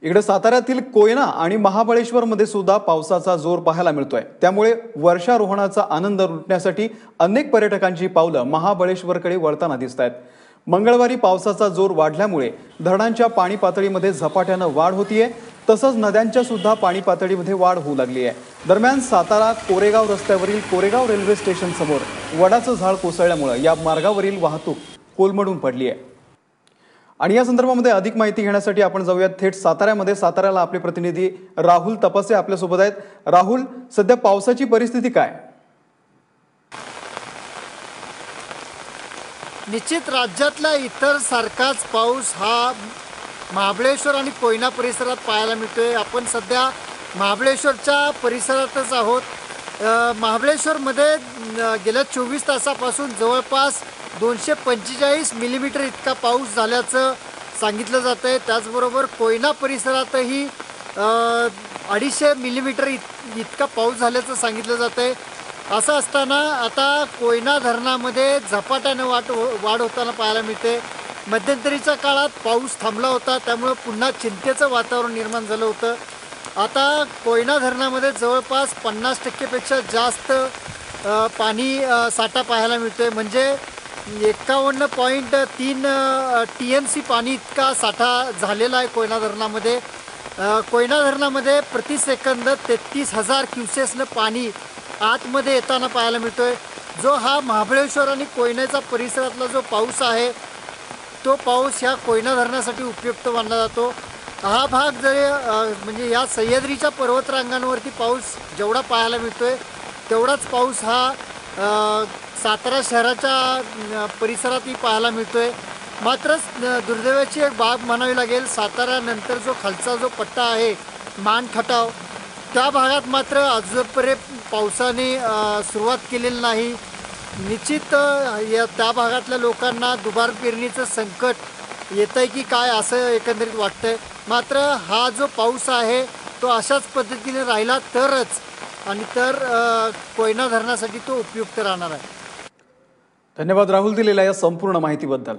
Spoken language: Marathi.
इकडे साताऱ्यातील कोयना आणि महाबळेश्वरमध्ये सुद्धा पावसाचा जोर पाहायला मिळतोय। त्यामुळे वर्षारोहणाचा आनंद लुटण्यासाठी अनेक पर्यटकांची पावलं महाबळेश्वरकडे वळताना दिसतायत। मंगळवारी पावसाचा जोर वाढल्यामुळे धरणांच्या पाणी पातळीमध्ये झपाट्यानं वाढ होतीये, तसंच नद्यांच्या सुद्धा पाणी पातळीमध्ये वाढ होऊ लागली आहे। दरम्यान सातारा कोरेगाव रस्त्यावरील कोरेगाव रेल्वे स्टेशन समोर वडाचं झाड कोसळल्यामुळे या मार्गावरील वाहतूक कोलमडून पडली आहे। आणि या संदर्भामध्ये अधिक माहिती घेण्यासाठी आपण जाऊयात थेट साताऱ्यामध्ये। साताऱ्याला आपले प्रतिनिधी राहुल तपासे आपल्या सोबत आहेत। राहुल, सध्या पावसाची परिस्थिती काय? निश्चित राज्यातल्या इतर सारखाच पाऊस हा महाबळेश्वर आणि कोयना परिसरात पाहायला मिळतोय। आपण सध्या महाबळेश्वरच्या परिसरातच आहोत। महाबळेश्वरमध्ये गेल्या 24 तासापासून जवळपास 245 मिलीमीटर इतका पाऊस झाल्याचं सांगितलं जात आहे। त्याचबरोबर कोयना परिसरातही 250 मिलीमीटर इतका पाऊस झाल्याचं सांगितलं जात आहे। असं असताना आता कोयना धरणामध्ये झपाट्यानं वाढ होताना पाहायला मिळते। मध्यंतरीच्या काळात पाऊस थांबला होता, त्यामुळे पुन्हा चिंतेचं वातावरण निर्माण झालं होतं। आता कोयना धरणामध्ये जवळपास 50% पेक्षा जास्त पाणी साठा पाहायला मिळतोय। म्हणजे 51.3 TMC पाणी इतका साठा झालेला आहे कोयना धरणामध्ये। कोयना धरणामध्ये प्रति सेकंद 33,000 क्युसेसनं पाणी आतमध्ये येताना पाहायला मिळतोय। जो हा महाबळेश्वर आणि कोयनेचा परिसरातला जो पाऊस आहे, तो पाऊस ह्या कोयना धरणासाठी उपयुक्त मानला जातो। हा भाग जरी म्हणजे या सह्याद्रीच्या पर्वतरांगांवरती पाऊस जेवढा पाहायला मिळतोय, तेवढाच पाऊस हा सातारा शहराच्या परिसरातही पाहायला मिळतोय। मात्र दुर्दैवाची एक बाब म्हणावी लागेल, साताऱ्यानंतर जो खालचा जो पट्टा आहे मान खटाव, त्या भागात मात्र अजूनपर्यंत पावसाने सुरुवात केलेली नाही। निश्चित त्या भागातल्या लोकांना दुबार पेरणीचं संकट येतंय की काय असं एकंदरीत वाटतंय। मात्र हा जो पाऊस आहे तो अशाच पद्धतीने राहिला तरच कोयना धरणासाठी तो उपयुक्त राहणार आहे। धन्यवाद राहुल, दिलेल्या या संपूर्ण माहितीबद्दल।